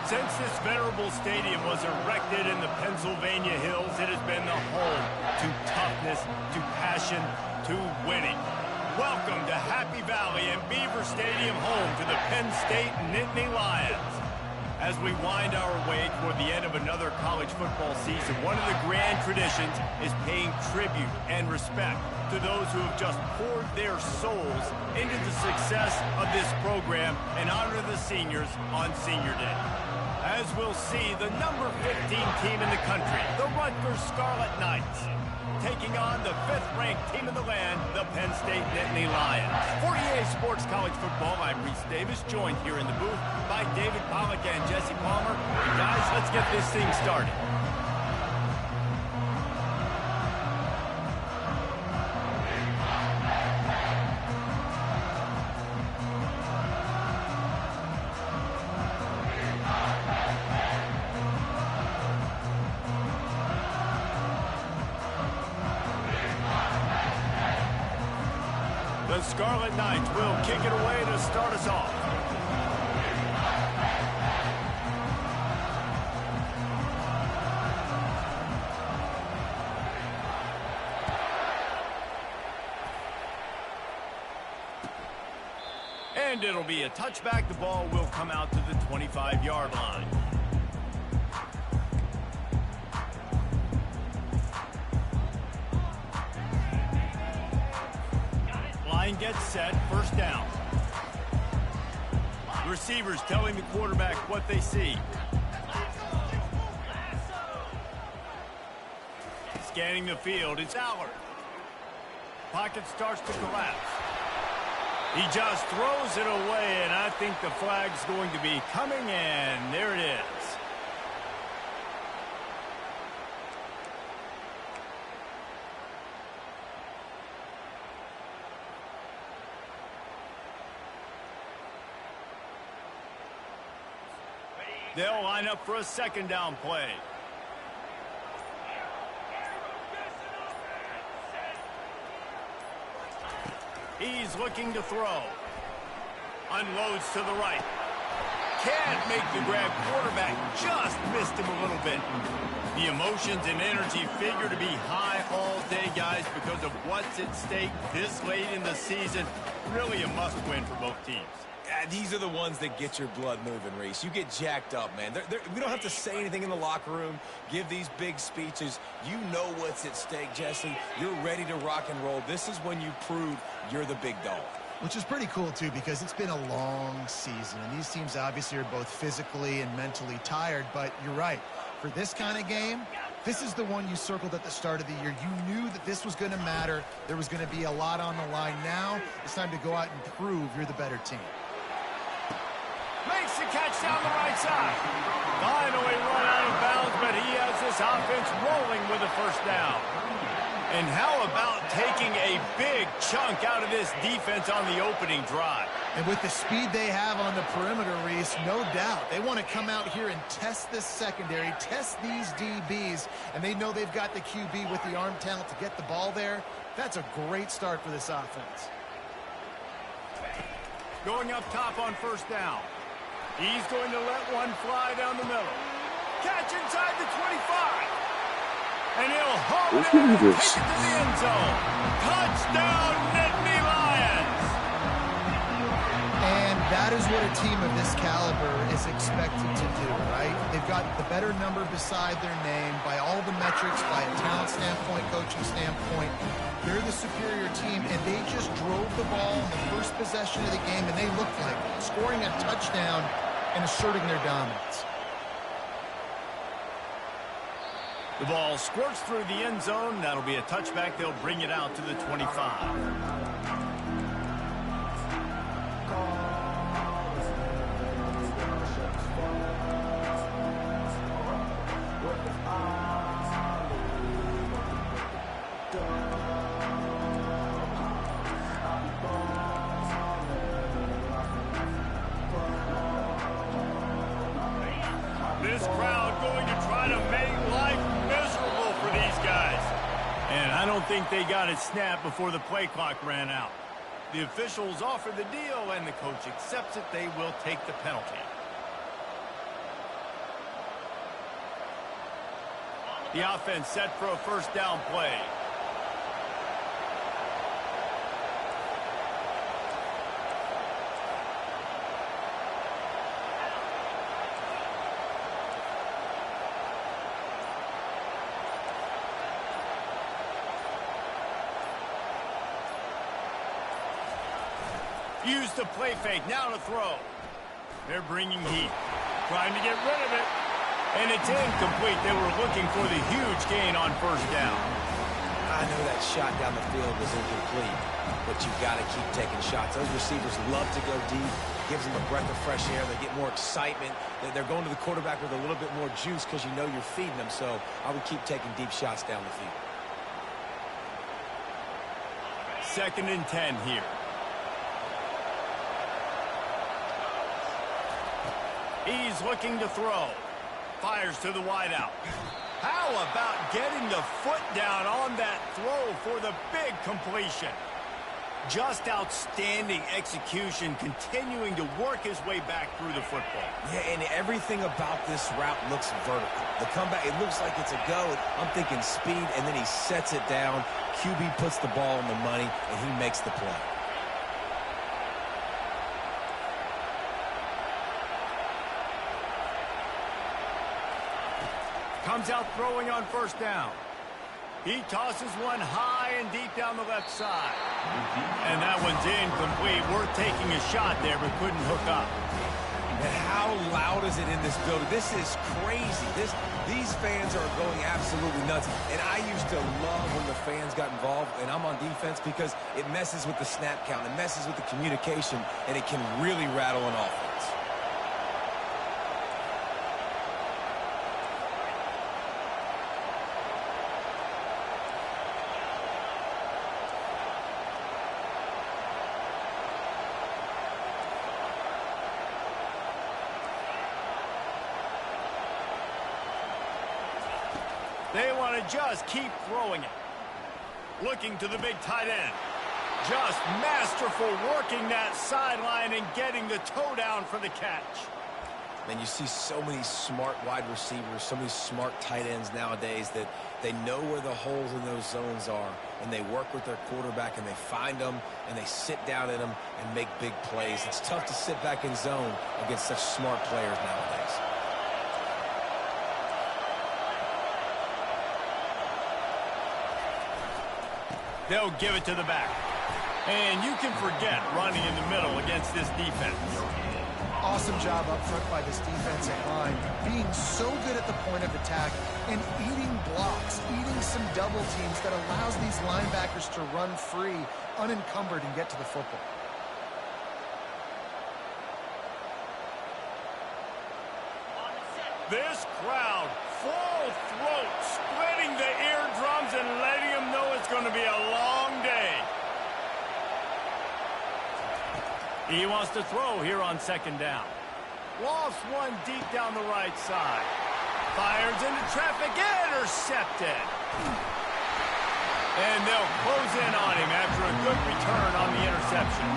Since this venerable stadium was erected in the Pennsylvania Hills, it has been the home to toughness, to passion, to winning. Welcome to Happy Valley and Beaver Stadium, home to the Penn State Nittany Lions. As we wind our way toward the end of another college football season, one of the grand traditions is paying tribute and respect to those who have just poured their souls into the success of this program and honor the seniors on Senior Day. As we'll see, the number 15 team in the country, the Rutgers Scarlet Knights, taking on the 5th-ranked team in the land, the Penn State Nittany Lions. For EA Sports College Football, I'm Reese Davis, joined here in the booth by David Pollack and Jesse Palmer. And guys, let's get this thing started. The Scarlet Knights will kick it away to start us off. And it'll be a touchback. The ball will come out to the 25-yard line. Gets set, first down. Receivers telling the quarterback what they see. Scanning the field, it's Allard. Pocket starts to collapse. He just throws it away, and I think the flag's going to be coming, and there it is. They'll line up for a second down play. He's looking to throw. Unloads to the right. Can't make the grab. Quarterback just missed him a little bit. The emotions and energy figure to be high all day, guys, because of what's at stake this late in the season. Really a must-win for both teams. These are the ones that get your blood moving, Reese. You get jacked up, man. We don't have to say anything in the locker room, give these big speeches. You know what's at stake, Jesse. You're ready to rock and roll. This is when you prove you're the big dog. Which is pretty cool, too, because it's been a long season. And these teams obviously are both physically and mentally tired. But you're right. For this kind of game, this is the one you circled at the start of the year. You knew that this was going to matter. There was going to be a lot on the line. Now it's time to go out and prove you're the better team. Makes the catch down the right side. Finally run out of bounds, but he has this offense rolling with a first down. And how about taking a big chunk out of this defense on the opening drive? And with the speed they have on the perimeter, Reese, no doubt, they want to come out here and test this secondary, test these DBs, and they know they've got the QB with the arm talent to get the ball there. That's a great start for this offense. Going up top on first down. He's going to let one fly down the middle. Catch inside the 25. And he'll hold it and take it to the end zone. Touchdown, Nittany Lions. And that is what a team of this caliber is expected to do, right? They've got the better number beside their name by all the metrics, by a talent standpoint, coaching standpoint. They're the superior team, and they just drove the ball in the first possession of the game, and they looked like scoring a touchdown and asserting their dominance. The ball squirts through the end zone. That'll be a touchback. They'll bring it out to the 25. This crowd going to try to make life miserable for these guys. And I don't think they got it snapped before the play clock ran out. The officials offer the deal, and the coach accepts it. They will take the penalty. The offense set for a first down play. Use the play fake, now to throw. They're bringing heat, trying to get rid of it. And it's incomplete. They were looking for the huge gain on first down. I know that shot down the field was incomplete, but you got to keep taking shots. Those receivers love to go deep. Gives them a breath of fresh air. They get more excitement. They're going to the quarterback with a little bit more juice because you know you're feeding them. So I would keep taking deep shots down the field. 2nd and 10 here. He's looking to throw. Fires to the wideout. How about getting the foot down on that throw for the big completion? Just outstanding execution, continuing to work his way back through the football. Yeah, and everything about this route looks vertical. The comeback, it looks like it's a go. I'm thinking speed, and then he sets it down. QB puts the ball on the money, and he makes the play. Comes out throwing on first down. He tosses one high and deep down the left side. And that one's incomplete. Worth taking a shot there, but couldn't hook up. And how loud is it in this building? This is crazy. These fans are going absolutely nuts. And I used to love when the fans got involved, and I'm on defense, because it messes with the snap count. It messes with the communication, and it can really rattle an offense. They want to just keep throwing it. Looking to the big tight end. Just masterful working that sideline and getting the toe down for the catch. And you see so many smart wide receivers, so many smart tight ends nowadays that they know where the holes in those zones are, and they work with their quarterback, and they find them, and they sit down in them and make big plays. It's tough to sit back in zone against such smart players nowadays. They'll give it to the back. And you can forget running in the middle against this defense. Awesome job up front by this defensive line, being so good at the point of attack and eating blocks, eating some double teams that allows these linebackers to run free, unencumbered, and get to the football. This crowd, full throat, splitting the eardrums and letting them know it's going to be a long day. He wants to throw here on 2nd down. Lofts one deep down the right side. Fires into traffic, intercepted. And they'll close in on him after a good return on the interception.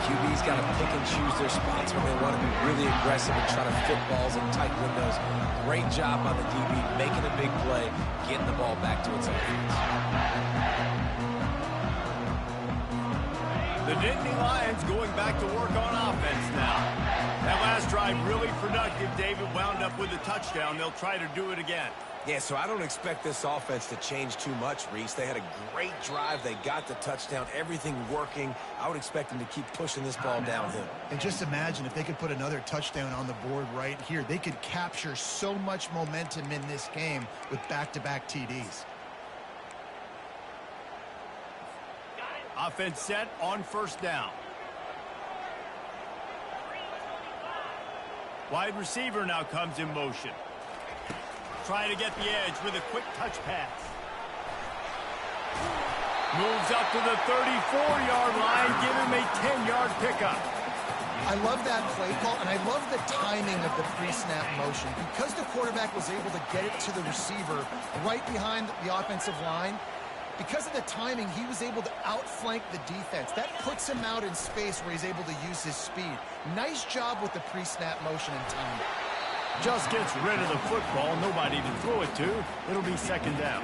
QB's got to pick and choose their spots when they want to be really aggressive and try to fit balls in tight windows. Great job by the DB, making a big play, getting the ball back to its own hands. The Nittany Lions going back to work on offense now. That last drive really productive. David wound up with a touchdown. They'll try to do it again. Yeah, so I don't expect this offense to change too much, Reese. They had a great drive. They got the touchdown. Everything working. I would expect them to keep pushing this ball downhill. And just imagine if they could put another touchdown on the board right here. They could capture so much momentum in this game with back-to-back TDs. Offense set on first down. Wide receiver now comes in motion. Trying to get the edge with a quick touch pass. Moves up to the 34-yard line, give him a 10-yard pickup. I love that play call, and I love the timing of the pre-snap motion. Because the quarterback was able to get it to the receiver right behind the offensive line, because of the timing, he was able to outflank the defense. That puts him out in space where he's able to use his speed. Nice job with the pre-snap motion and timing. Just gets rid of the football. Nobody to throw it to. It'll be second down.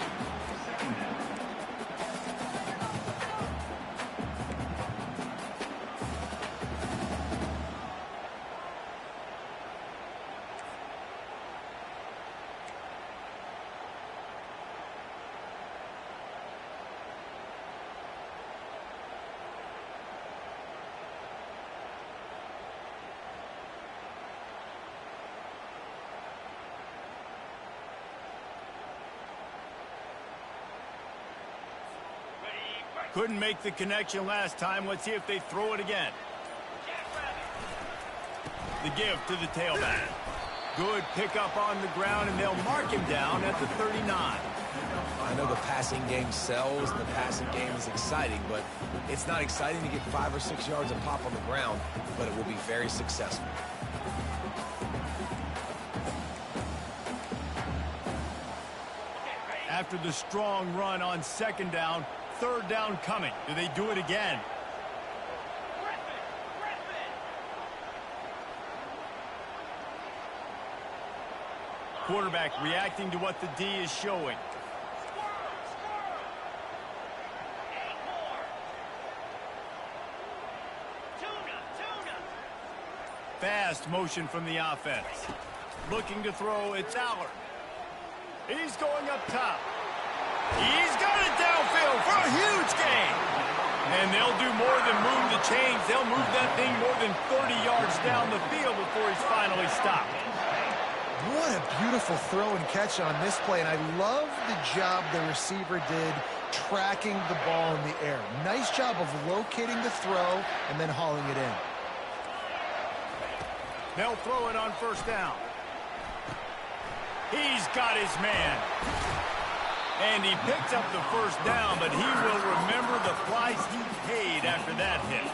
Couldn't make the connection last time. Let's see if they throw it again. The give to the tailback. Good pickup on the ground, and they'll mark him down at the 39. I know the passing game sells, and the passing game is exciting, but it's not exciting to get 5 or 6 yards of pop on the ground, but it will be very successful. After the strong run on second down, third down coming. Do they do it again? Quarterback reacting to what the D is showing. Fast motion from the offense. Looking to throw, it's Allard. He's going up top. He's got it downfield for a huge gain. And they'll do more than move the chains. They'll move that thing more than 30 yards down the field before he's finally stopped. What a beautiful throw and catch on this play, and I love the job the receiver did tracking the ball in the air. Nice job of locating the throw and then hauling it in. They'll throw it on first down. He's got his man. And he picks up the first down, but he will remember the price he paid after that hit.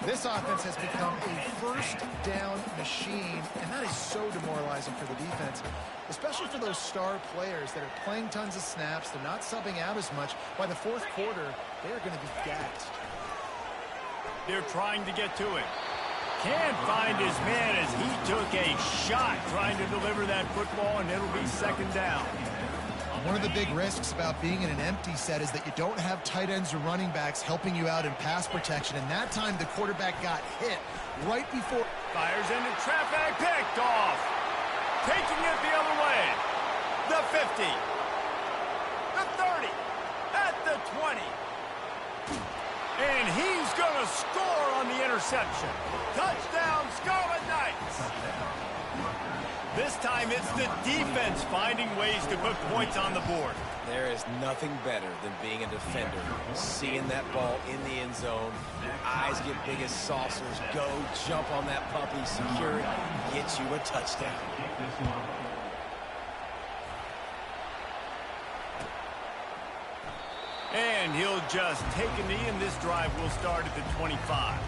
This offense has become a first down machine, and that is so demoralizing for the defense, especially for those star players that are playing tons of snaps. They're not subbing out as much. By the fourth quarter, they are going to be gassed. They're trying to get to it. Can't find his man as he took a shot trying to deliver that football, and it'll be second down. One of the big risks about being in an empty set is that you don't have tight ends or running backs helping you out in pass protection. And that time, the quarterback got hit right before. Fires into traffic, picked off. Taking it the other way. The 50. The 30. At the 20. And he's going to score on the interception. Touchdown, Scarlet Knights. This time it's the defense finding ways to put points on the board. There is nothing better than being a defender. Seeing that ball in the end zone, eyes get big as saucers, go jump on that puppy, secure it, get you a touchdown. And he'll just take a knee, and this drive will start at the 25.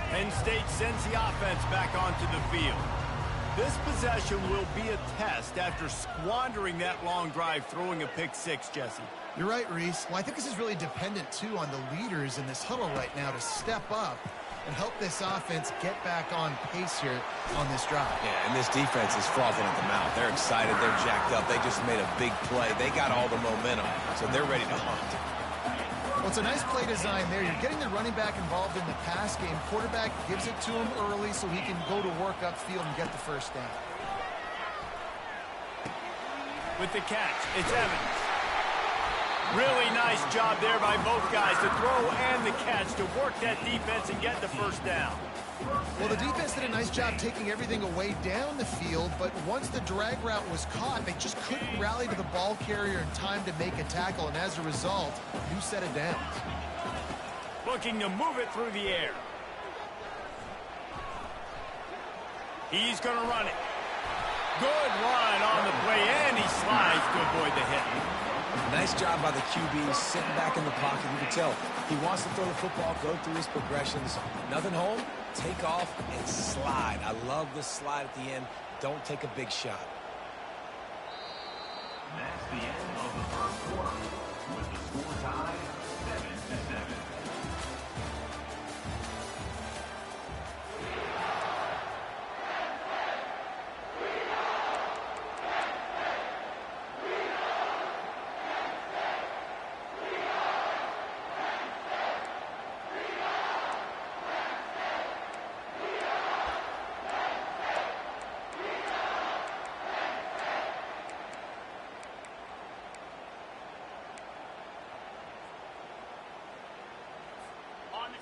Penn State sends the offense back onto the field. This possession will be a test after squandering that long drive, throwing a pick six, Jesse. You're right, Reese. Well, I think this is really dependent, too, on the leaders in this huddle right now to step up and help this offense get back on pace here on this drive. Yeah, and this defense is frothing at the mouth. They're excited. They're jacked up. They just made a big play. They got all the momentum, so they're ready to hunt. Well, it's a nice play design there. You're getting the running back involved in the pass game. Quarterback gives it to him early so he can go to work upfield and get the first down. With the catch, it's Evans. Really nice job there by both guys, the throw and the catch, to work that defense and get the first down. Well, the defense did a nice job taking everything away down the field, but once the drag route was caught, they just couldn't rally to the ball carrier in time to make a tackle, and as a result, new set of downs. Looking to move it through the air. He's going to run it. Good run on the play, and he slides to avoid the hit. Nice job by the QB, sitting back in the pocket. You can tell he wants to throw the football, go through his progressions. Nothing home, take off, and slide. I love the slide at the end. Don't take a big shot. That's the end of the first quarter, with the score tied 7-7.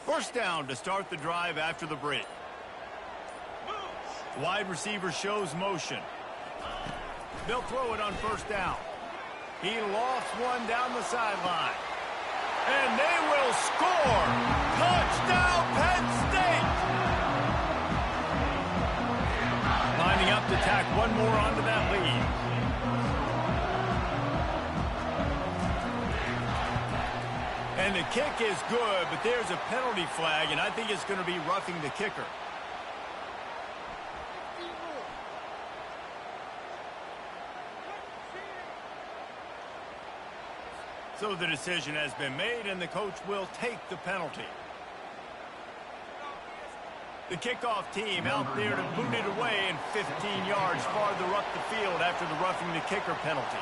First down to start the drive after the break. Wide receiver shows motion. They'll throw it on first down. He lofts one down the sideline. And they will score! Touchdown, Penn State! Lining up to tack one more onto that lead. And the kick is good, but there's a penalty flag, and I think it's going to be roughing the kicker. So the decision has been made, and the coach will take the penalty. The kickoff team out there to boot it away, and 15 yards farther up the field after the roughing the kicker penalty.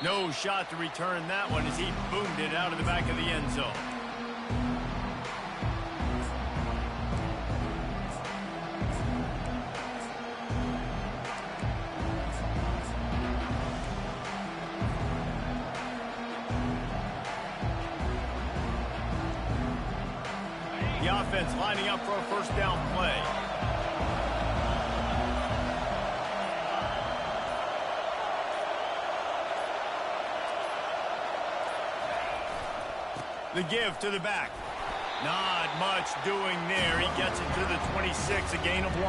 No shot to return that one as he boomed it out of the back of the end zone. The offense lining up for a first down play. The give to the back. Not much doing there. He gets it to the 26, a gain of 1.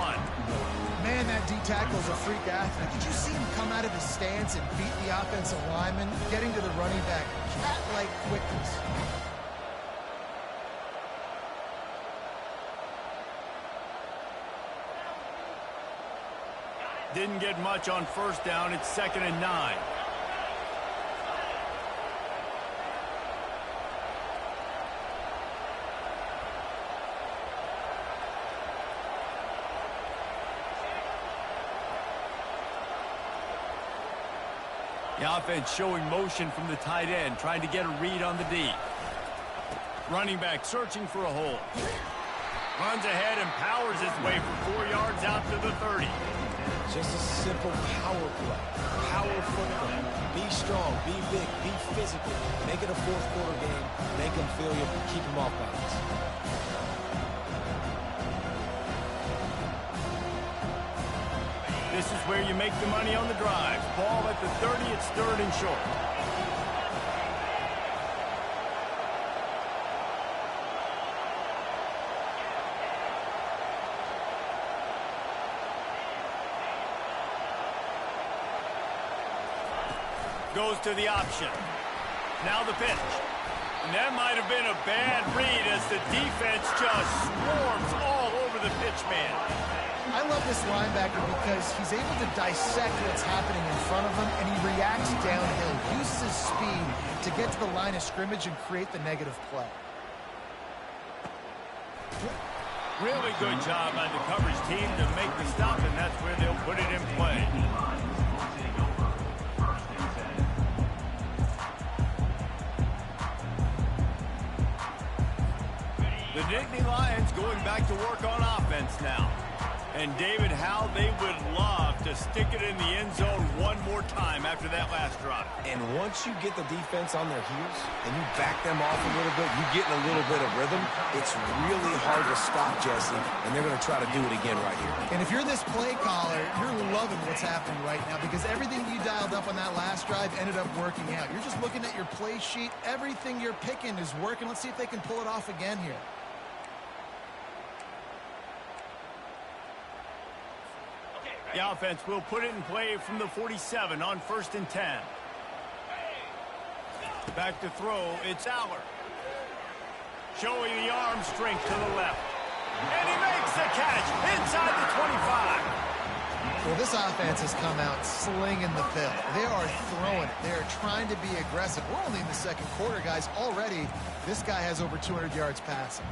Man, that D-tackle's a freak athlete. Did you see him come out of his stance and beat the offensive lineman, getting to the running back? Cat-like quickness. Didn't get much on first down. It's 2nd and 9. The offense showing motion from the tight end, trying to get a read on the D. Running back searching for a hole. Runs ahead and powers his way for 4 yards out to the 30. Just a simple power play. Power football. Be strong, be big, be physical. Make it a fourth quarter game. Make them feel you. Keep them off balance. This is where you make the money on the drives. Ball at the 30, it's 3rd and short. Goes to the option. Now the pitch. And that might have been a bad read as the defense just swarms all over the pitch man. I love this linebacker because he's able to dissect what's happening in front of him, and he reacts downhill, uses his speed to get to the line of scrimmage and create the negative play. Really good job by the coverage team to make the stop, and that's where they'll put it in play. The Nittany Lions going back to work on offense now. And David, how they would love to stick it in the end zone one more time after that last drive. And once you get the defense on their heels and you back them off a little bit, you get in a little bit of rhythm, it's really hard to stop, Jesse, and they're going to try to do it again right here. And if you're this play caller, you're loving what's happening right now because everything you dialed up on that last drive ended up working out. You're just looking at your play sheet. Everything you're picking is working. Let's see if they can pull it off again here. The offense will put it in play from the 47 on 1st and 10. Back to throw, it's Aller. Showing the arm strength to the left. And he makes the catch inside the 25. Well, this offense has come out slinging the field. They are throwing it. They are trying to be aggressive. We're only in the second quarter, guys. Already, this guy has over 200 yards passing.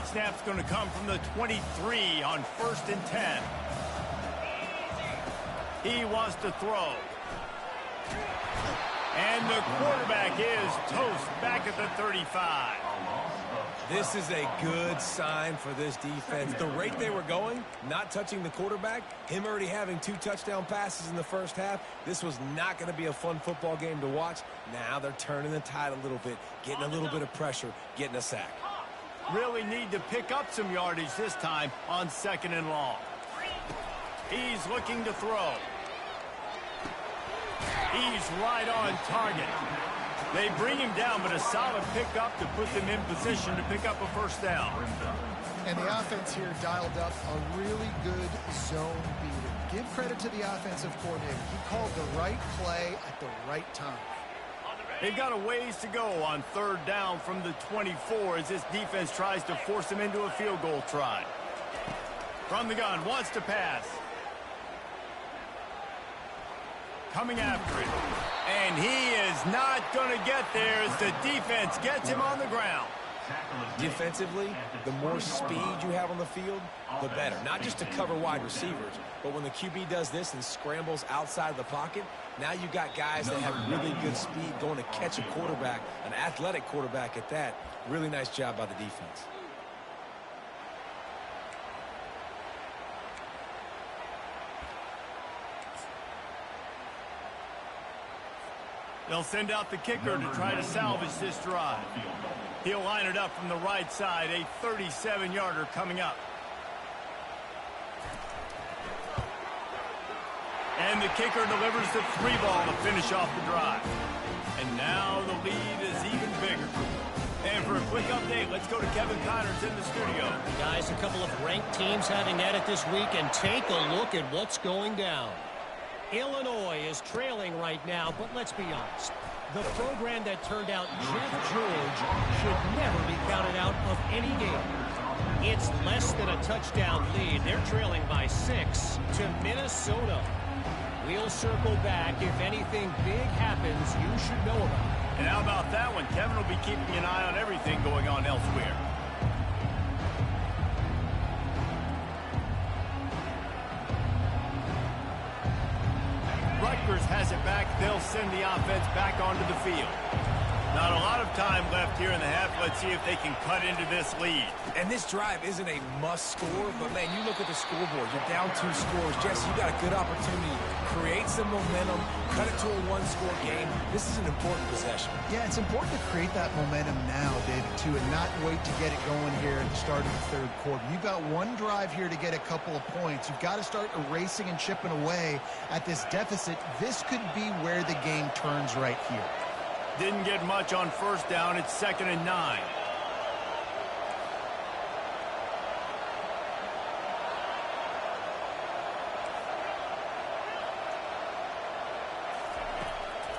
Snap's going to come from the 23 on 1st and 10. He wants to throw. And the quarterback is toast back at the 35. This is a good sign for this defense. The rate they were going, not touching the quarterback, him already having 2 touchdown passes in the first half, this was not going to be a fun football game to watch. Now they're turning the tide a little bit, getting a little bit of pressure, getting a sack. Really need to pick up some yardage this time on 2nd and long. He's looking to throw. He's right on target. They bring him down, but a solid pickup to put them in position to pick up a first down. And the offense here dialed up a really good zone beater. Give credit to the offensive coordinator. He called the right play at the right time. They've got a ways to go on 3rd down from the 24 as this defense tries to force them into a field goal try. From the gun, wants to pass. Coming after it. And he is not going to get there as the defense gets him on the ground. Defensively, the more speed you have on the field, the better. Not just to cover wide receivers, but when the QB does this and scrambles outside the pocket, now you got guys that have really good speed going to catch a quarterback, an athletic quarterback at that. Really nice job by the defense. They'll send out the kicker to try to salvage this drive. He'll line it up from the right side, a 37-yarder coming up. And the kicker delivers the 3-ball to finish off the drive. And now the lead is even bigger. And for a quick update, let's go to Kevin Connors in the studio. Guys, a couple of ranked teams having at it this week, and take a look at what's going down. Illinois is trailing right now, but let's be honest. The program that turned out Jeff George should never be counted out of any game. It's less than a touchdown lead. They're trailing by 6 to Minnesota. We'll circle back. If anything big happens, you should know about it. And how about that one? Kevin will be keeping an eye on everything going on elsewhere. Rutgers has it back. They'll send the offense back onto the field. Not a lot of time left here in the half. Let's see if they can cut into this lead. And this drive isn't a must score, but man, you look at the scoreboard. You're down 2 scores. Jesse, you got a good opportunity. Create some momentum. Cut it to a 1-score game. This is an important possession. Yeah, it's important to create that momentum now, David, too, and not wait to get it going here at the start of the 3rd quarter. You've got one drive here to get a couple of points. You've got to start erasing and chipping away at this deficit. This could be where the game turns right here. Didn't get much on 1st down. It's 2nd and 9.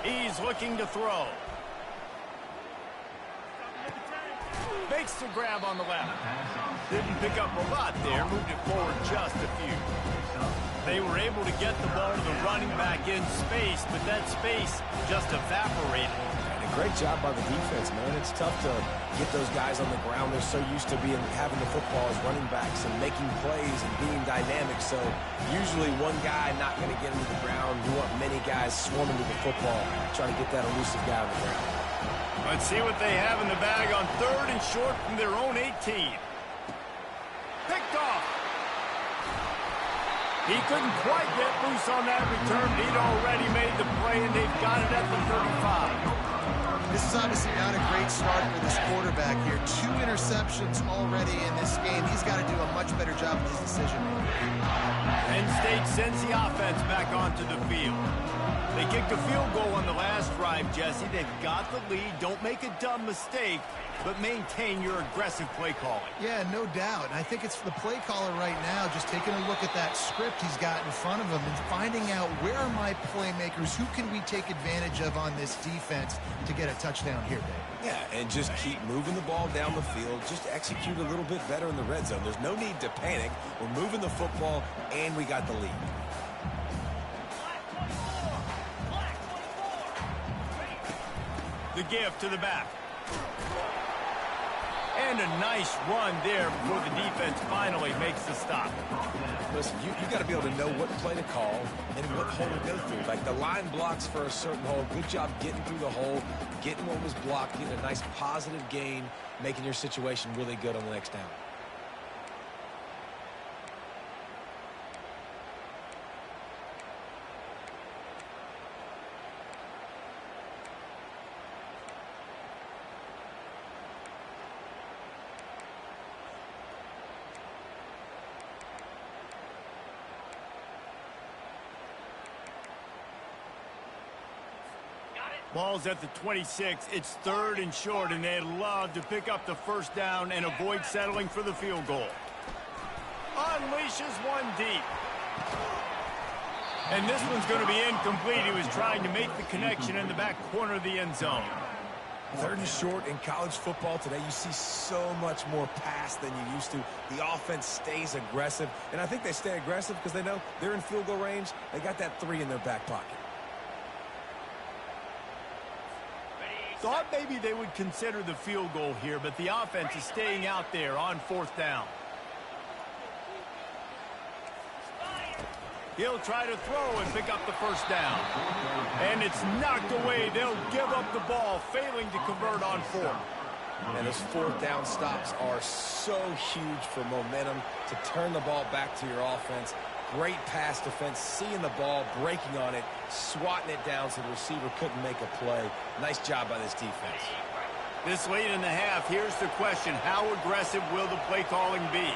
He's looking to throw. Makes the grab on the left. Didn't pick up a lot there. Moved it forward just a few. They were able to get the ball to the running back in space, but that space just evaporated. Great job by the defense, man. It's tough to get those guys on the ground. They're so used to having the football as running backs and making plays and being dynamic. So usually one guy not going to get into the ground. You want many guys swarming to the football, trying to get that elusive guy on the ground. Let's see what they have in the bag on 3rd and short from their own 18. Picked off. He couldn't quite get loose on that return. He'd already made the play, and they've got it at the 35. This is obviously not a great start for this quarterback here. 2 interceptions already in this game. He's got to do a much better job with his decision-making. Penn State sends the offense back onto the field. They kicked a field goal on the last drive, Jesse. They've got the lead. Don't make a dumb mistake, but maintain your aggressive play calling. Yeah, no doubt. And I think it's for the play caller right now, just taking a look at that script he's got in front of him and finding out where are my playmakers, who can we take advantage of on this defense to get a touchdown here, Dave. Yeah, and just keep moving the ball down the field. Just execute a little bit better in the red zone. There's no need to panic. We're moving the football, and we got the lead. The give to the back. And a nice run there before the defense finally makes the stop. Listen, you got to be able to know what play to call and what hole to go through. Like the line blocks for a certain hole. Good job getting through the hole, getting what was blocked, getting a nice positive gain, making your situation really good on the next down. Ball's at the 26. It's 3rd and short, and they'd love to pick up the first down and avoid settling for the field goal. Unleashes one deep. And this one's going to be incomplete. He was trying to make the connection in the back corner of the end zone. 3rd and short in college football today. You see so much more pass than you used to. The offense stays aggressive, and I think they stay aggressive because they know they're in field goal range. They got that 3 in their back pocket. Thought maybe they would consider the field goal here, but the offense is staying out there on 4th down. He'll try to throw and pick up the first down. And it's knocked away. They'll give up the ball, failing to convert on 4th. And those 4th down stops are so huge for momentum to turn the ball back to your offense. Great pass defense, seeing the ball, breaking on it, swatting it down so the receiver couldn't make a play. Nice job by this defense. This late in the half, here's the question. How aggressive will the play calling be?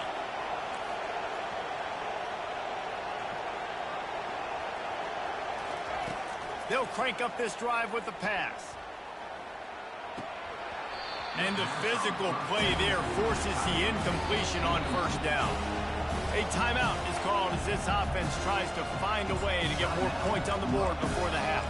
They'll crank up this drive with the pass. And the physical play there forces the incompletion on first down. A timeout is called as this offense tries to find a way to get more points on the board before the half.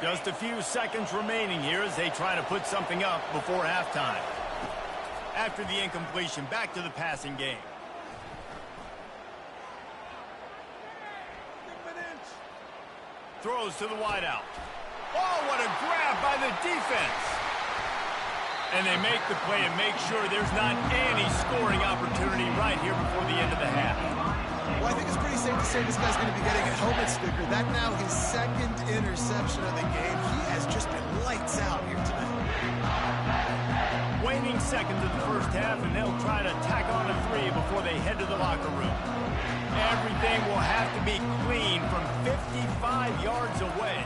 Just a few seconds remaining here as they try to put something up before halftime. After the incompletion, back to the passing game. Throws to the wideout. Oh, what a grab by the defense. And they make the play and make sure there's not any scoring opportunity right here before the end of the half. Well, I think it's pretty safe to say this guy's going to be getting a helmet sticker. That now his 2nd interception of the game. He has just been lights out here tonight. Waning seconds of the first half, and they'll try to tack on a 3 before they head to the locker room. Everything will have to be clean from 55 yards away.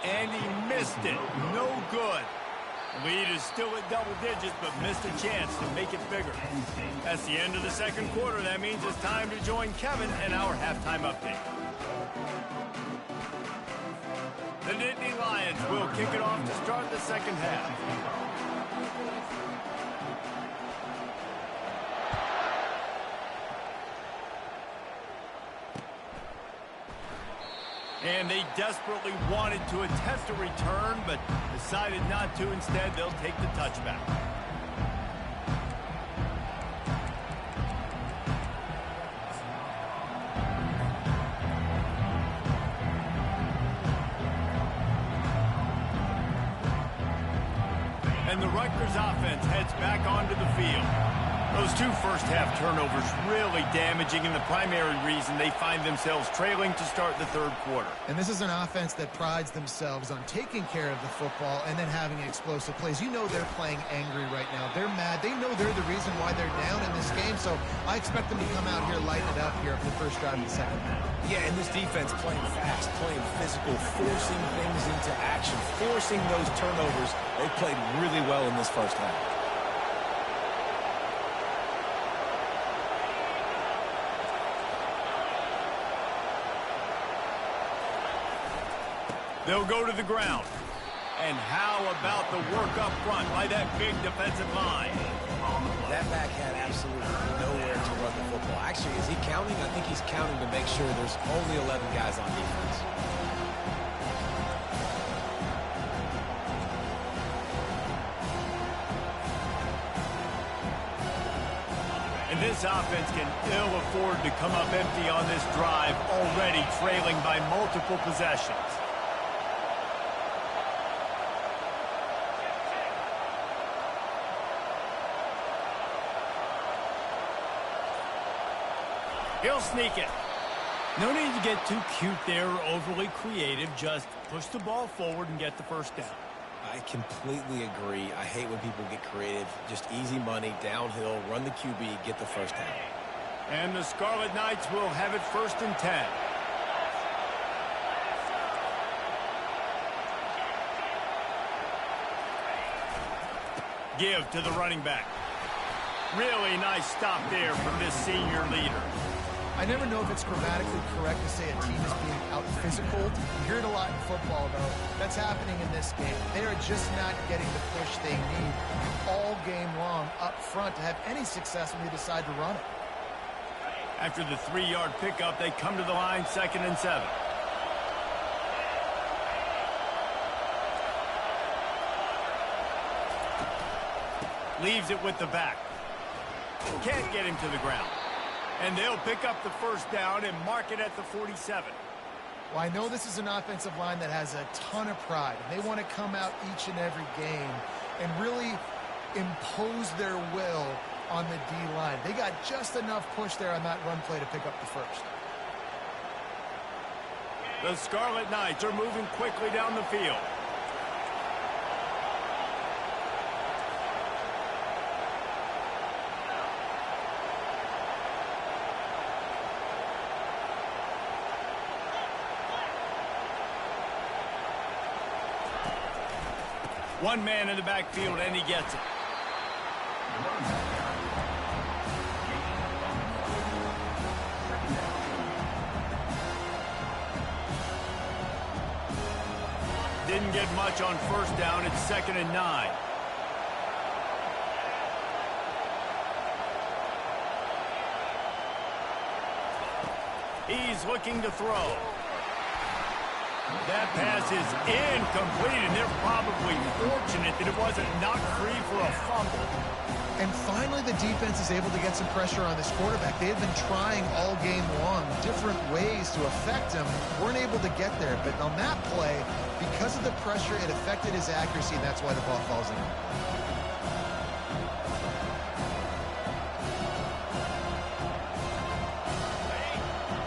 And he missed it. No good. Lead is still at double digits, but missed a chance to make it bigger. That's the end of the 2nd quarter. That means it's time to join Kevin and our halftime update. The Nittany Lions will kick it off to start the 2nd half. And they desperately wanted to attempt a return, but decided not to. Instead, they'll take the touchback. And the Rutgers offense heads back onto the field. Those two first-half turnovers really damaging, and the primary reason they find themselves trailing to start the third quarter. And this is an offense that prides themselves on taking care of the football and then having explosive plays. You know they're playing angry right now. They're mad. They know they're the reason why they're down in this game, so I expect them to come out here, lighten it up here for the first drive of the second half. Yeah, and this defense playing fast, playing physical, forcing things into action, forcing those turnovers. They played really well in this first half. They'll go to the ground. And how about the work up front by that big defensive line? That back had absolutely nowhere to run the football. Actually, is he counting? I think he's counting to make sure there's only 11 guys on defense. And this offense can ill afford to come up empty on this drive, already trailing by multiple possessions. He'll sneak it. No need to get too cute there or overly creative. Just push the ball forward and get the first down. I completely agree. I hate when people get creative. Just easy money, downhill, run the QB, get the first down. And the Scarlet Knights will have it 1st and 10. Give to the running back. Really nice stop there from this senior leader. I never know if it's grammatically correct to say a team is being out-physical. You hear it a lot in football, though. That's happening in this game. They are just not getting the push they need all game long up front to have any success when they decide to run it. After the 3-yard pickup, they come to the line 2nd and 7. Leaves it with the back. Can't get him to the ground. And they'll pick up the first down and mark it at the 47. Well, I know this is an offensive line that has a ton of pride. And they want to come out each and every game and really impose their will on the D-line. They got just enough push there on that run play to pick up the first. The Scarlet Knights are moving quickly down the field. One man in the backfield, and he gets it. Didn't get much on first down. It's 2nd and 9. He's looking to throw. That pass is incomplete, and they're probably fortunate that it wasn't knocked free for a fumble. And finally, the defense is able to get some pressure on this quarterback. They have been trying all game long different ways to affect him. Weren't able to get there, but on that play, because of the pressure, it affected his accuracy, and that's why the ball falls in.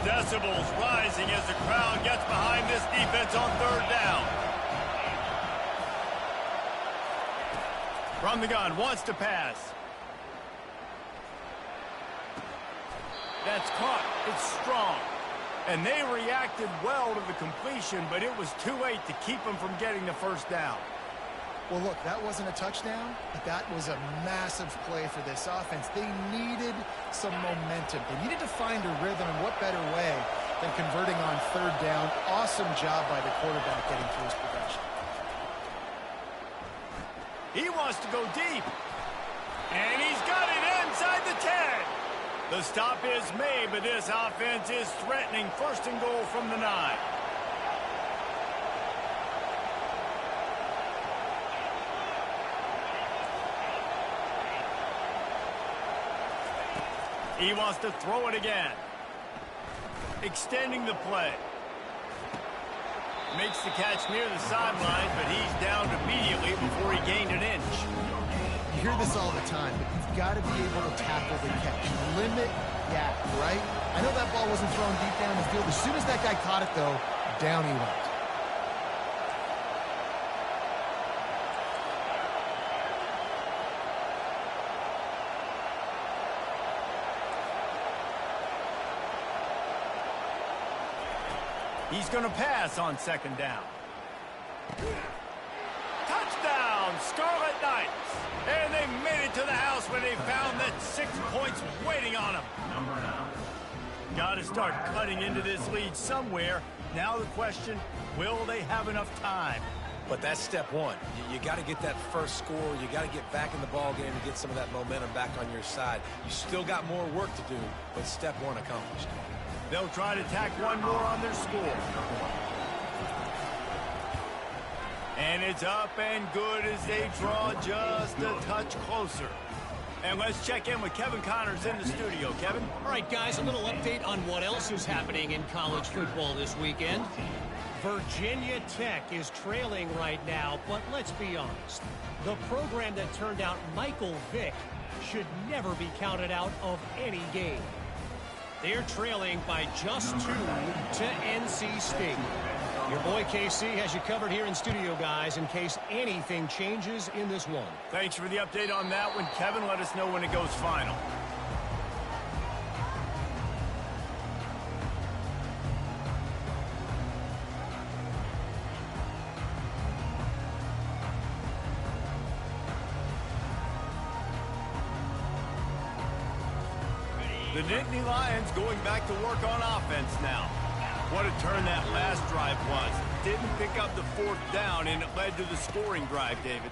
Decibels rising as the crowd gets behind this defense on 3rd down. From the gun, wants to pass. That's caught. It's strong. And they reacted well to the completion, but it was too late to keep them from getting the first down. Well, look, that wasn't a touchdown, but that was a massive play for this offense. They needed some momentum. They needed to find a rhythm, and what better way than converting on 3rd down. Awesome job by the quarterback getting through his progression. He wants to go deep. And he's got it inside the 10. The stop is made, but this offense is threatening 1st and goal from the 9. He wants to throw it again. Extending the play. Makes the catch near the sideline, but he's down immediately before he gained an inch. hear this all the time, but you've got to be able to tackle the catch. Limit yak, right? I know that ball wasn't thrown deep down the field. As soon as that guy caught it, though, down he went. He's going to pass on second down. Touchdown, Scarlet Knights. And they made it to the house when they found that 6 points waiting on them. Got to start cutting into this lead somewhere. Now the question, will they have enough time? But that's step one. You got to get that first score. You got to get back in the ball game to get some of that momentum back on your side. You still got more work to do, but step one accomplished. They'll try to tack one more on their score. And it's up and good as they draw just a touch closer. And let's check in with Kevin Connors in the studio. Kevin? All right, guys, a little update on what else is happening in college football this weekend. Virginia Tech is trailing right now, but let's be honest. The program that turned out Michael Vick should never be counted out of any game. They're trailing by just 2 to NC State. Your boy KC has you covered here in studio, guys, in case anything changes in this one. Thanks for the update on that one, Kevin. Let us know when it goes final. The Nittany Lions going back to work on offense now. What a turn that last drive was. Didn't pick up the 4th down, and it led to the scoring drive, David.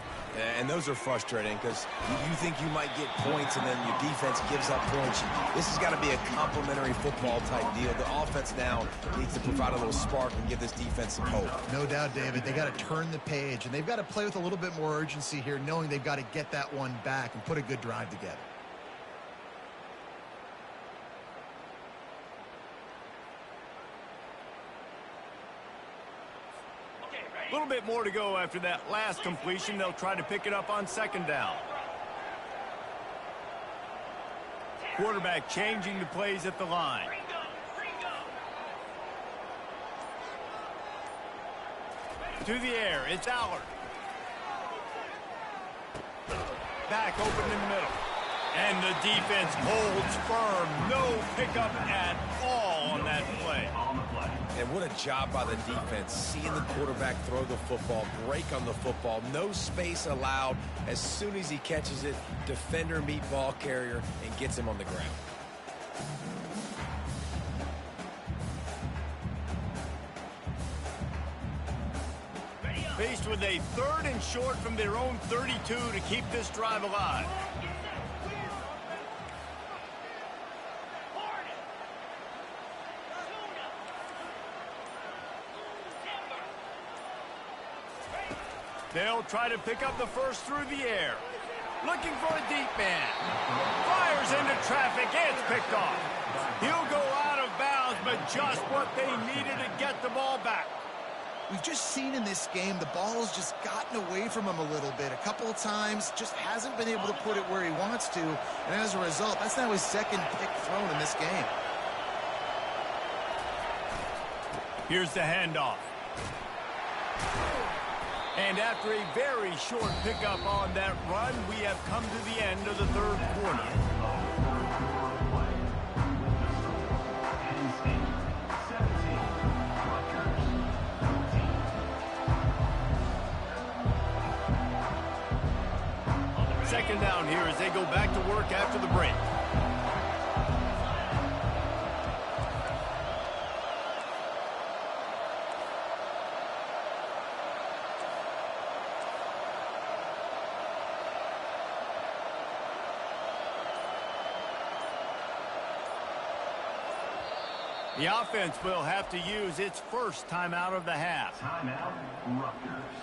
And those are frustrating because you think you might get points and then your defense gives up points. This has got to be a complementary football type deal. The offense now needs to provide a little spark and give this defense some hope. No doubt, David. They got to turn the page, and they've got to play with a little bit more urgency here, knowing they've got to get that one back and put a good drive together. A little bit more to go after that last completion. They'll try to pick it up on second down. Quarterback changing the plays at the line. To the air, it's Allard. Back open in the middle. And the defense holds firm. No pickup at all on that play. And what a job by the defense, seeing the quarterback throw the football, break on the football, no space allowed. As soon as he catches it, defender meet ball carrier and gets him on the ground. Faced with a 3rd and short from their own 32 to keep this drive alive. They'll try to pick up the first through the air. Looking for a deep man. Fires into traffic. It's picked off. He'll go out of bounds, but just what they needed to get the ball back. We've just seen in this game the ball has just gotten away from him a little bit. A couple of times, just hasn't been able to put it where he wants to. And as a result, that's now his 2nd pick thrown in this game. Here's the handoff. And after a very short pickup on that run, we have come to the end of the 3rd quarter. Second down here as they go back to work after the break. The offense will have to use its first timeout of the half. Timeout, Rutgers.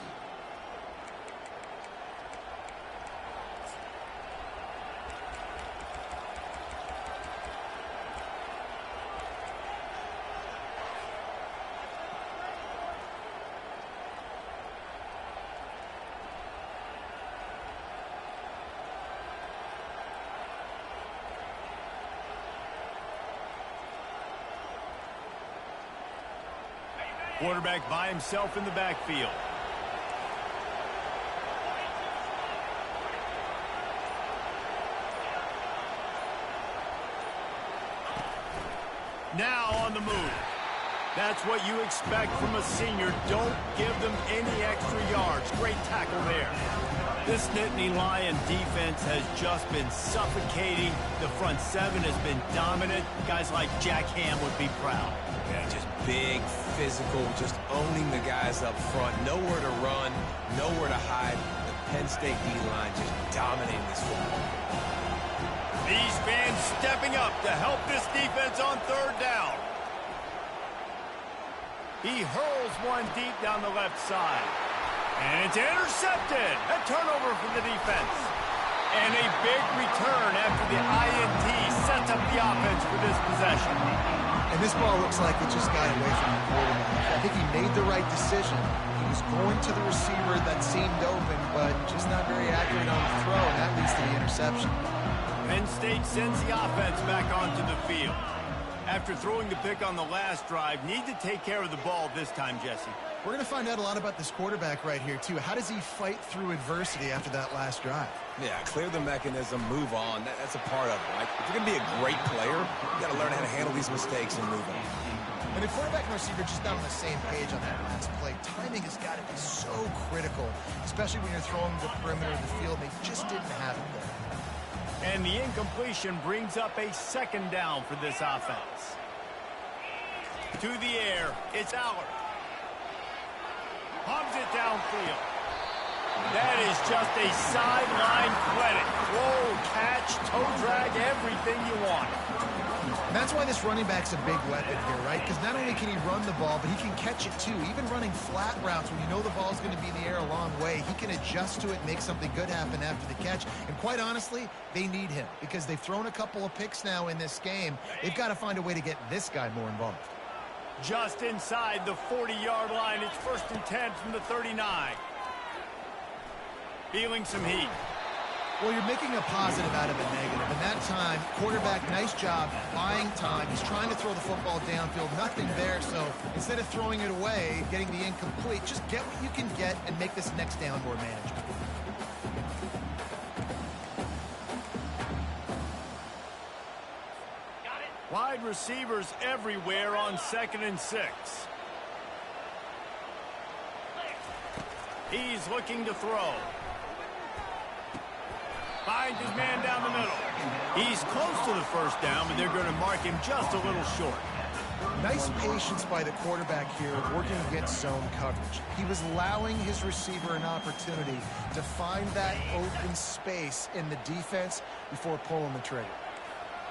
Quarterback by himself in the backfield. Now on the move. That's what you expect from a senior. Don't give them any extra yards. Great tackle there. This Nittany Lion defense has just been suffocating. The front seven has been dominant. Guys like Jack Ham would be proud. Yeah, just big, physical, just owning the guys up front. Nowhere to run, nowhere to hide. The Penn State D-line just dominating this football. These fans stepping up to help this defense on third down. He hurls one deep down the left side. And it's intercepted. A turnover from the defense. And a big return after the INT sets up the offense for this possession. And this ball looks like it just got away from the quarterback. I think he made the right decision. He was going to the receiver that seemed open, but just not very accurate on the throw, and that leads to the interception. Penn State sends the offense back onto the field. After throwing the pick on the last drive, need to take care of the ball this time, Jesse. We're going to find out a lot about this quarterback right here, too. How does he fight through adversity after that last drive? Yeah, clear the mechanism, move on. That's a part of it, right? If you're going to be a great player, you got to learn how to handle these mistakes and move on. And the quarterback and receiver just not on the same page on that last play. Timing has got to be so critical, especially when you're throwing the perimeter of the field. They just didn't have it there. And the incompletion brings up a second down for this offense. To the air, it's Allard. Pumps it downfield. That is just a sideline credit. Throw, catch, toe drag, everything you want. And that's why this running back's a big weapon here, right? Because not only can he run the ball, but he can catch it too. Even running flat routes when you know the ball's going to be in the air a long way, he can adjust to it, make something good happen after the catch. And quite honestly, they need him because they've thrown a couple of picks now in this game. They've got to find a way to get this guy more involved. Just inside the 40-yard line. It's 1st and 10 from the 39. Feeling some heat. Well, you're making a positive out of a negative. And that time, quarterback, nice job buying time. He's trying to throw the football downfield. Nothing there. So instead of throwing it away, getting the incomplete, just get what you can get and make this next down more manageable. Wide receivers everywhere on 2nd and 6. He's looking to throw. Finds his man down the middle. He's close to the first down, but they're going to mark him just a little short. Nice patience by the quarterback here working against zone coverage. He was allowing his receiver an opportunity to find that open space in the defense before pulling the trigger.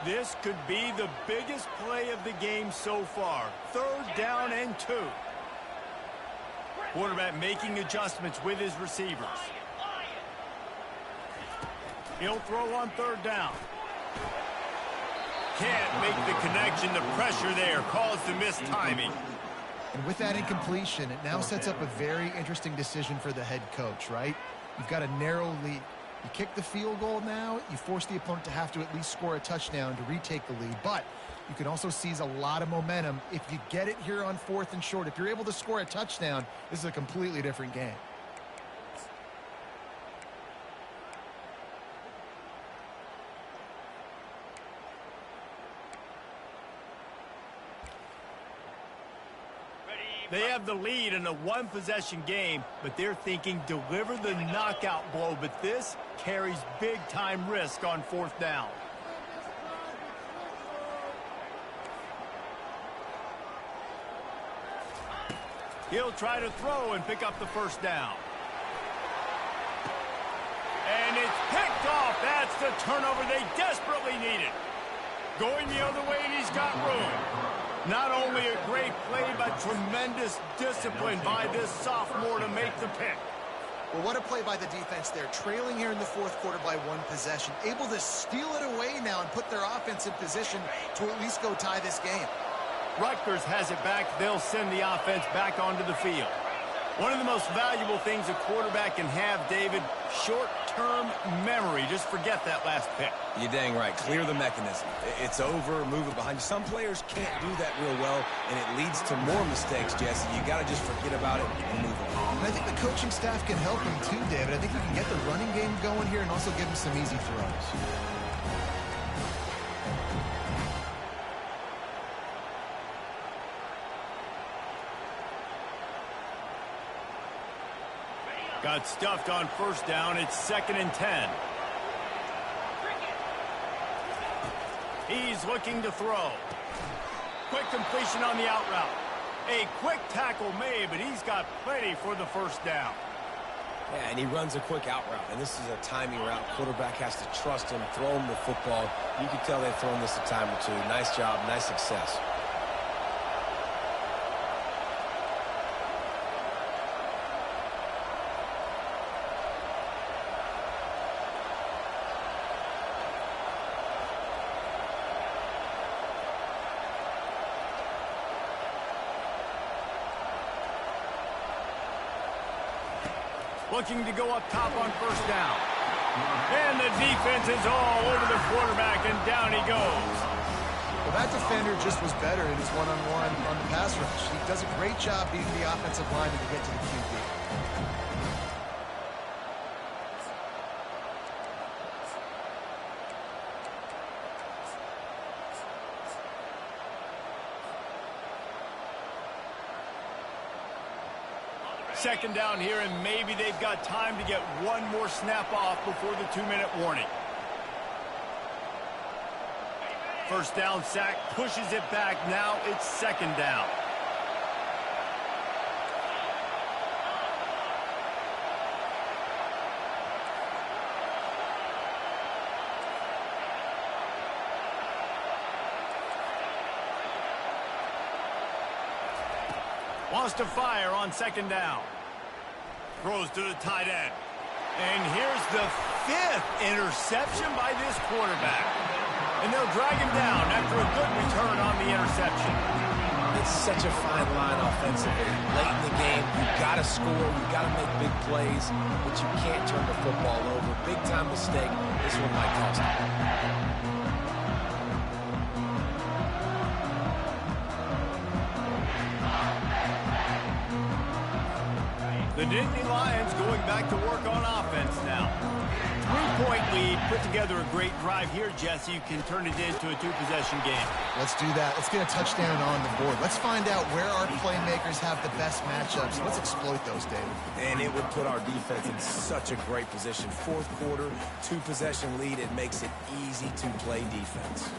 This could be the biggest play of the game so far. 3rd down and 2. Quarterback making adjustments with his receivers. He'll throw on 3rd down. Can't make the connection. The pressure there caused the missed timing. And with that incompletion, it now sets up a very interesting decision for the head coach, right? You've got a narrow lead. You kick the field goal now, you force the opponent to have to at least score a touchdown to retake the lead. But you can also seize a lot of momentum if you get it here on 4th and short. If you're able to score a touchdown, this is a completely different game. They have the lead in a one-possession game, but they're thinking deliver the knockout blow. But this carries big-time risk on 4th down. He'll try to throw and pick up the first down. And it's picked off. That's the turnover they desperately needed. Going the other way, and he's got room. Not only a great play, but tremendous discipline by this sophomore to make the pick. Well, what a play by the defense there. Trailing here in the 4th quarter by 1 possession. Able to steal it away now and put their offense in position to at least go tie this game. Rutgers has it back. They'll send the offense back onto the field. One of the most valuable things a quarterback can have, David, short long-term memory. Just forget that last pick. You're dang right. Clear the mechanism. It's over. Move it behind you. Some players can't do that real well, and it leads to more mistakes, Jesse. You got to just forget about it and move on. And I think the coaching staff can help him too, David. I think he can get the running game going here and also give him some easy throws. Got stuffed on first down. It's 2nd and 10. He's looking to throw. Quick completion on the out route. A quick tackle made, but he's got plenty for the first down. Yeah, and he runs a quick out route, and this is a timing route. Quarterback has to trust him, throw him the football. You can tell they've thrown this a time or two. Nice job, nice success. Looking to go up top on first down. And the defense is all over the quarterback, and down he goes. Well, that defender just was better in his one-on-one on the pass rush. He does a great job beating the offensive lineman to get to the QB. Second down here, and maybe they've got time to get one more snap off before the 2-minute warning. First down sack, pushes it back. Now it's 2nd down. Wants to fire on 2nd down. Throws to the tight end. And here's the 5th interception by this quarterback. And they'll drag him down after a good return on the interception. It's such a fine line offensively. Late in the game, you've got to score, you've got to make big plays, but you can't turn the football over. Big-time mistake. This one might cost him. The Nittany Lions going back to work on offense now. 3-point lead, put together a great drive here, Jesse. You can turn it into a 2-possession game. Let's do that. Let's get a touchdown on the board. Let's find out where our playmakers have the best matchups. Let's exploit those, David. And it would put our defense in such a great position. 4th quarter, 2-possession lead. It makes it easy to play defense.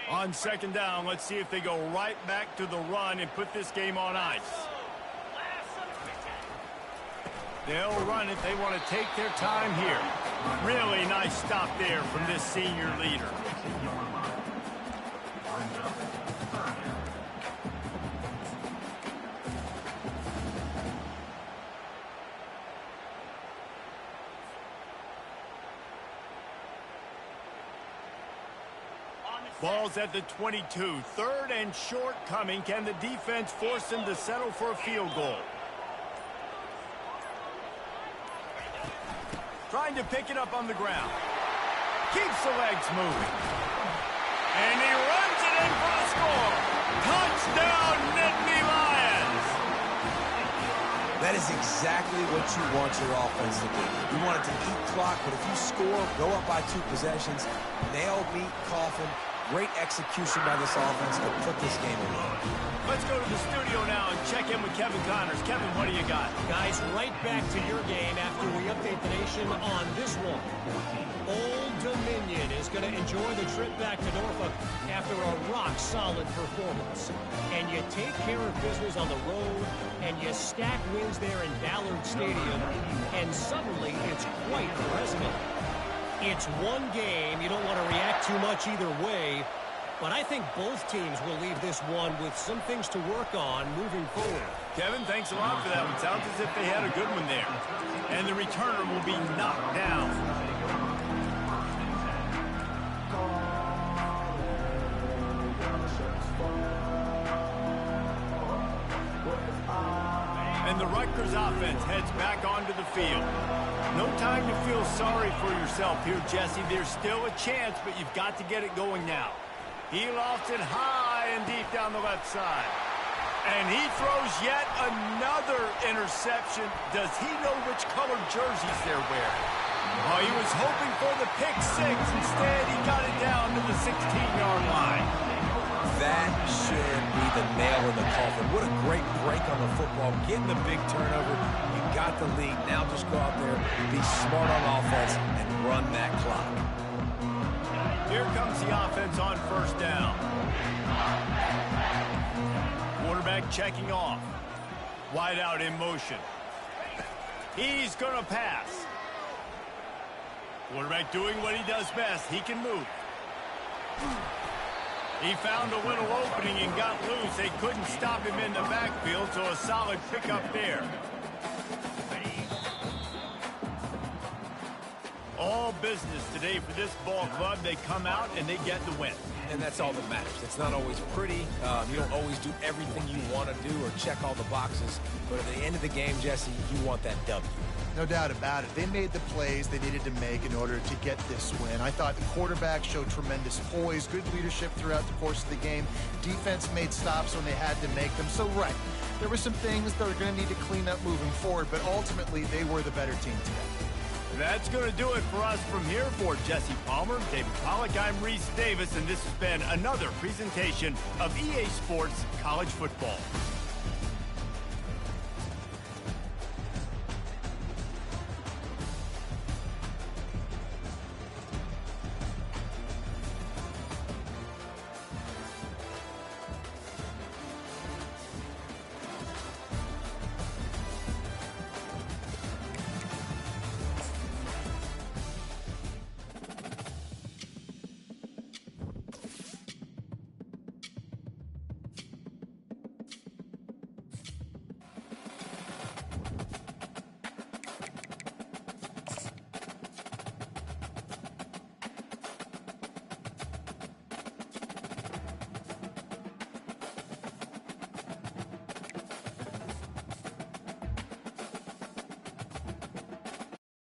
On 2nd down, let's see if they go right back to the run and put this game on ice. They'll run it. They want to take their time here. Really nice stop there from this senior leader. Ball's at the 22. 3rd and short coming. Can the defense force them to settle for a field goal? Trying to pick it up on the ground. Keeps the legs moving. And he runs it in for the score. Touchdown, Nittany Lions! That is exactly what you want your offense to do. You want it to eat clock, but if you score, go up by 2 possessions, nail, beat, coffin. Great execution by this offense to put this game away. Let's go to the studio now and check in with Kevin Connors. Kevin, what do you got? Guys, right back to your game after we update the nation on this one. Old Dominion is going to enjoy the trip back to Norfolk after a rock-solid performance. And you take care of business on the road, and you stack wins there in Ballard Stadium, and suddenly it's quite the resume. It's one game. You don't want to react too much either way. But I think both teams will leave this one with some things to work on moving forward. Kevin, thanks a lot for that one. Sounds as if they had a good one there. And the returner will be knocked down. And the Rutgers offense heads back onto the field. No time to feel sorry for yourself here, Jesse. There's still a chance, but you've got to get it going now. He lofts it high and deep down the left side. And he throws yet another interception. Does he know which color jerseys they're wearing? Oh, he was hoping for the pick six. Instead, he got it down to the 16-yard line. That should be the nail in the coffin. What a great break on the football. Getting the big turnover. You got the lead. Now just go out there, be smart on offense, and run that clock. Here comes the offense on first down. Quarterback checking off. Wide out in motion. He's going to pass. Quarterback doing what he does best. He can move. He found a little opening and got loose. They couldn't stop him in the backfield, so a solid pickup there. All business today for this ball club. They come out and they get the win. And that's all that matters. It's not always pretty. You don't always do everything you want to do or check all the boxes. But at the end of the game, Jesse, you want that W. No doubt about it. They made the plays they needed to make in order to get this win. I thought the quarterback showed tremendous poise, good leadership throughout the course of the game. Defense made stops when they had to make them. So, right, there were some things that are going to need to clean up moving forward, but ultimately they were the better team today. That's going to do it for us from here. For Jesse Palmer, David Pollack, I'm Reese Davis, and this has been another presentation of EA Sports College Football.